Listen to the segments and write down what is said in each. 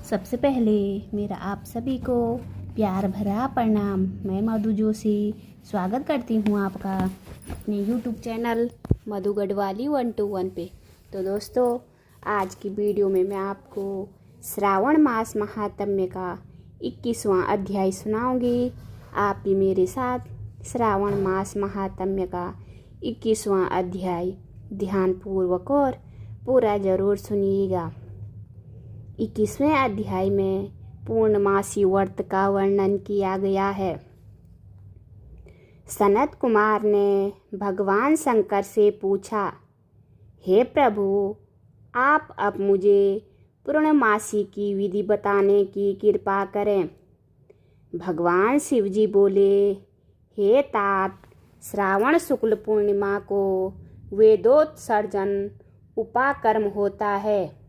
सबसे पहले मेरा आप सभी को प्यार भरा प्रणाम। मैं मधु जोशी स्वागत करती हूँ आपका अपने यूट्यूब चैनल मधु गढ़वाली 121 पे। तो दोस्तों, आज की वीडियो में मैं आपको श्रावण मास महात्म्य का 21वां अध्याय सुनाऊंगी। आप भी मेरे साथ श्रावण मास महात्म्य का 21वां अध्याय ध्यानपूर्वक और पूरा ज़रूर सुनिएगा। 21वें अध्याय में पूर्णमासी व्रत का वर्णन किया गया है। सनत कुमार ने भगवान शंकर से पूछा, हे प्रभु, आप अब मुझे पूर्णमासी की विधि बताने की कृपा करें। भगवान शिव जी बोले, हे तात, श्रावण शुक्ल पूर्णिमा को वेदोत्सर्जन उपाकर्म होता है,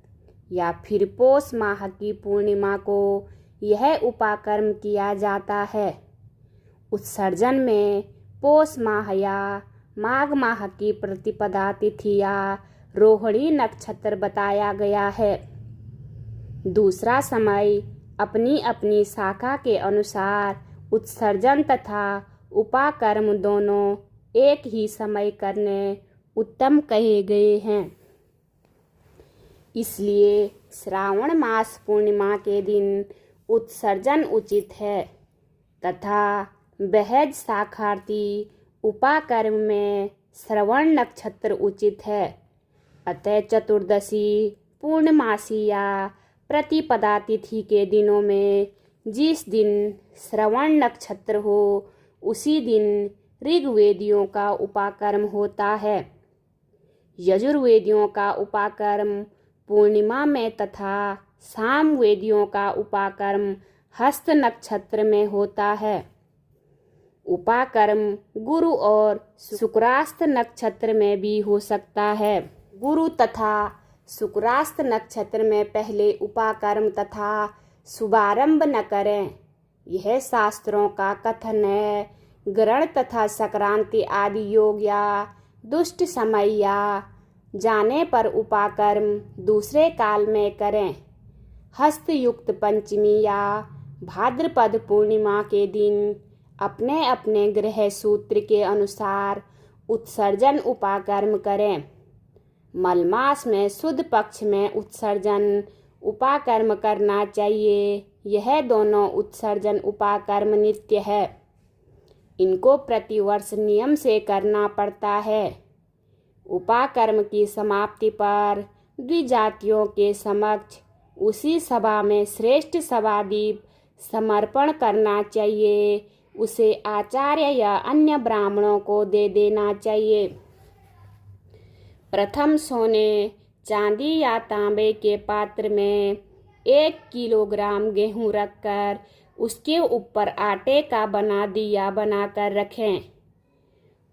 या फिर पौष माह की पूर्णिमा को यह उपाकर्म किया जाता है। उत्सर्जन में पौष माह या माघ माह की प्रतिपदा तिथि या रोहिणी नक्षत्र बताया गया है। दूसरा समय अपनी अपनी शाखा के अनुसार उत्सर्जन तथा उपाकर्म दोनों एक ही समय करने उत्तम कहे गए हैं। इसलिए श्रावण मास पूर्णिमा के दिन उत्सर्जन उचित है तथा बहज शाखार्थी उपाकर्म में श्रवण नक्षत्र उचित है। अतः चतुर्दशी, पूर्णमासी या प्रतिपदा तिथि के दिनों में जिस दिन श्रवण नक्षत्र हो उसी दिन ऋग्वेदियों का उपाकर्म होता है। यजुर्वेदियों का उपाकर्म पूर्णिमा में तथा सामवेदियों का उपाकर्म हस्त नक्षत्र में होता है। उपाकर्म गुरु और शुक्रास्त नक्षत्र में भी हो सकता है। गुरु तथा शुक्रास्त नक्षत्र में पहले उपाकर्म तथा शुभारंभ न करें, यह शास्त्रों का कथन है। ग्रहण तथा संक्रांति आदि योग या दुष्ट समय या जाने पर उपाकर्म दूसरे काल में करें। हस्तयुक्त पंचमी या भाद्रपद पूर्णिमा के दिन अपने अपने ग्रह सूत्र के अनुसार उत्सर्जन उपाकर्म करें। मलमास में शुद्ध पक्ष में उत्सर्जन उपाकर्म करना चाहिए। यह दोनों उत्सर्जन उपाकर्म नित्य है। इनको प्रतिवर्ष नियम से करना पड़ता है। उपाकर्म की समाप्ति पर द्विजातियों के समक्ष उसी सभा में श्रेष्ठ सभादीप समर्पण करना चाहिए। उसे आचार्य या अन्य ब्राह्मणों को दे देना चाहिए। प्रथम सोने, चांदी या तांबे के पात्र में 1 किलोग्राम गेहूं रखकर उसके ऊपर आटे का बना दिया बनाकर रखें।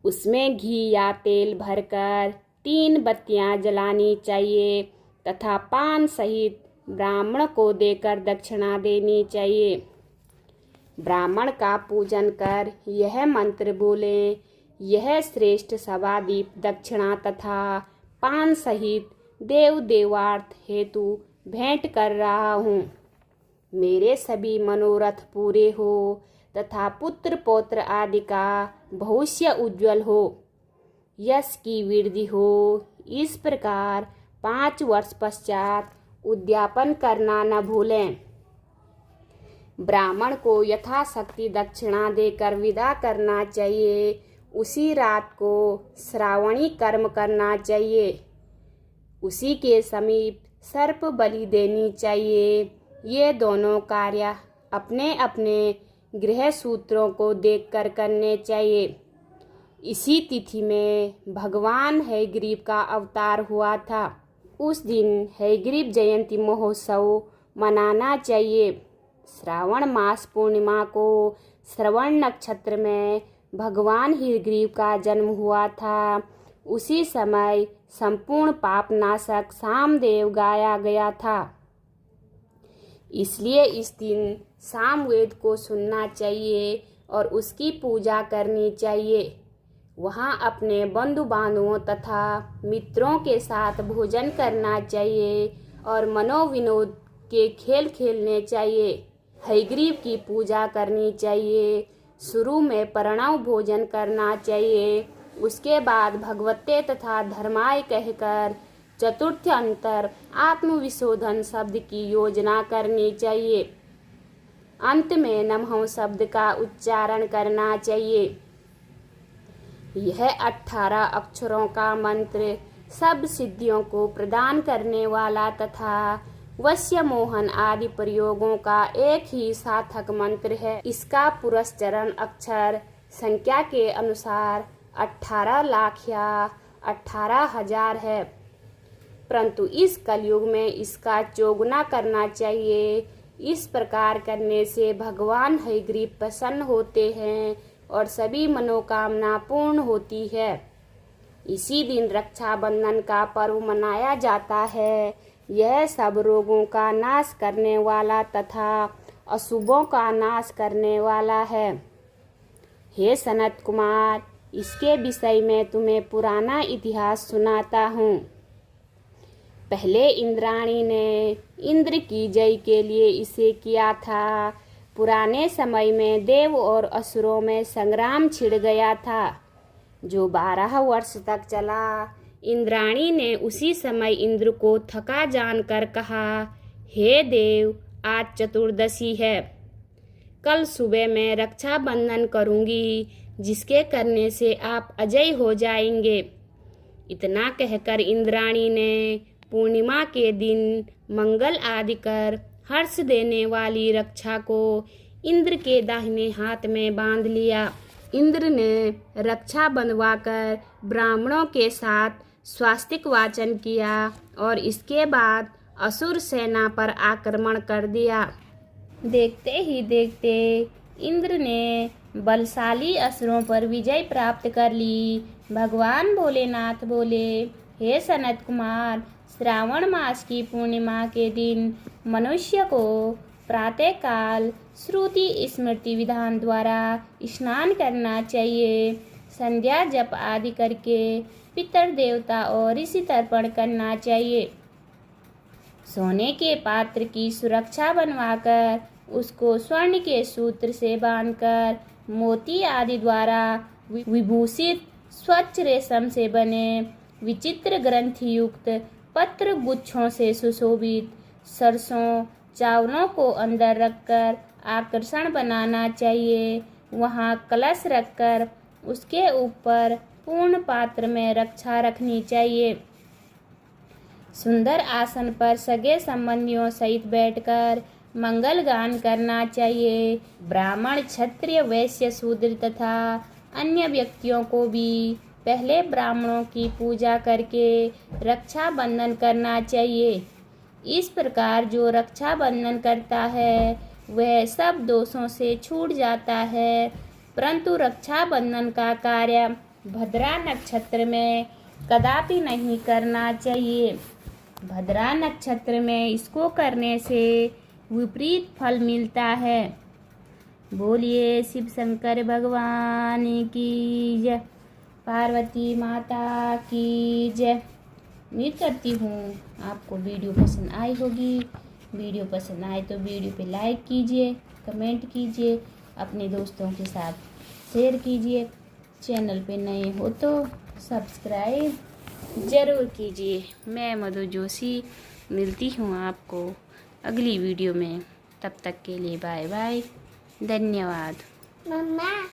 उसमें घी या तेल भरकर 3 बत्तियां जलानी चाहिए तथा पान सहित ब्राह्मण को देकर दक्षिणा देनी चाहिए। ब्राह्मण का पूजन कर यह मंत्र बोलें, यह श्रेष्ठ सभादीप दक्षिणा तथा पान सहित देव देवार्थ हेतु भेंट कर रहा हूँ। मेरे सभी मनोरथ पूरे हो तथा पुत्र पौत्र आदि का भविष्य उज्जवल हो, यश की वृद्धि हो। इस प्रकार 5 वर्ष पश्चात उद्यापन करना न भूलें। ब्राह्मण को यथाशक्ति दक्षिणा देकर विदा करना चाहिए। उसी रात को श्रावणी कर्म करना चाहिए। उसी के समीप सर्प बलि देनी चाहिए। ये दोनों कार्य अपने अपने गृह सूत्रों को देखकर करने चाहिए। इसी तिथि में भगवान हयग्रीव का अवतार हुआ था। उस दिन हयग्रीव जयंती महोत्सव मनाना चाहिए। श्रावण मास पूर्णिमा को श्रवण नक्षत्र में भगवान हयग्रीव का जन्म हुआ था। उसी समय संपूर्ण पाप नाशक सामदेव गाया गया था। इसलिए इस दिन सामवेद को सुनना चाहिए और उसकी पूजा करनी चाहिए। वहाँ अपने बंधु बांधवों तथा मित्रों के साथ भोजन करना चाहिए और मनोविनोद के खेल खेलने चाहिए। हयग्रीव की पूजा करनी चाहिए। शुरू में प्रणव भोजन करना चाहिए। उसके बाद भगवते तथा धर्माय कहकर चतुर्थ अंतर आत्मविशोधन शब्द की योजना करनी चाहिए। अंत में नमः शब्द का उच्चारण करना चाहिए। यह 18 अक्षरों का मंत्र सब सिद्धियों को प्रदान करने वाला तथा वश्य मोहन आदि प्रयोगों का एक ही सार्थक मंत्र है। इसका पुरस्चरण अक्षर संख्या के अनुसार 18 लाख या 18,000 है, परंतु इस कलयुग में इसका चौगुना करना चाहिए। इस प्रकार करने से भगवान हयग्रीव प्रसन्न होते हैं और सभी मनोकामना पूर्ण होती है। इसी दिन रक्षाबंधन का पर्व मनाया जाता है। यह सब रोगों का नाश करने वाला तथा अशुभों का नाश करने वाला है। हे सनत कुमार, इसके विषय में तुम्हें पुराना इतिहास सुनाता हूँ। पहले इंद्राणी ने इंद्र की जय के लिए इसे किया था। पुराने समय में देव और असुरों में संग्राम छिड़ गया था जो 12 वर्ष तक चला। इंद्राणी ने उसी समय इंद्र को थका जानकर कहा, हे देव, आज चतुर्दशी है। कल सुबह मैं रक्षाबंधन करूंगी, जिसके करने से आप अजय हो जाएंगे। इतना कहकर इंद्राणी ने पूर्णिमा के दिन मंगल आदि कर हर्ष देने वाली रक्षा को इंद्र के दाहिने हाथ में बांध लिया। इंद्र ने रक्षा बंधवाकर ब्राह्मणों के साथ स्वास्तिक वाचन किया और इसके बाद असुर सेना पर आक्रमण कर दिया। देखते ही देखते इंद्र ने बलशाली असुरों पर विजय प्राप्त कर ली। भगवान भोलेनाथ बोले, हे सनत कुमार, श्रावण मास की पूर्णिमा के दिन मनुष्य को प्रातःकाल श्रुति स्मृति विधान द्वारा स्नान करना चाहिए। संध्या जप आदि करके पितर देवता और ऋषि तर्पण करना चाहिए। सोने के पात्र की सुरक्षा बनवाकर उसको स्वर्ण के सूत्र से बांधकर मोती आदि द्वारा विभूषित स्वच्छ रेशम से बने विचित्र ग्रंथि युक्त पत्र गुच्छों से सुशोभित सरसों चावलों को अंदर रखकर आकर्षण बनाना चाहिए। वहाँ कलश रखकर उसके ऊपर पूर्ण पात्र में रक्षा रखनी चाहिए। सुंदर आसन पर सगे संबंधियों सहित बैठकर मंगल गान करना चाहिए। ब्राह्मण, क्षत्रिय, वैश्य, शूद्र तथा अन्य व्यक्तियों को भी पहले ब्राह्मणों की पूजा करके रक्षा बंधन करना चाहिए। इस प्रकार जो रक्षा बंधन करता है वह सब दोषों से छूट जाता है, परंतु रक्षा बंधन का कार्य भद्रा नक्षत्र में कदापि नहीं करना चाहिए। भद्रा नक्षत्र में इसको करने से विपरीत फल मिलता है। बोलिए शिव शंकर भगवान की जय, पार्वती माता की जय। उम्मीद करती हूँ आपको वीडियो पसंद आई होगी। वीडियो पसंद आए तो वीडियो पे लाइक कीजिए, कमेंट कीजिए, अपने दोस्तों के साथ शेयर कीजिए। चैनल पे नए हो तो सब्सक्राइब ज़रूर कीजिए। मैं मधु जोशी मिलती हूँ आपको अगली वीडियो में। तब तक के लिए बाय बाय, धन्यवाद।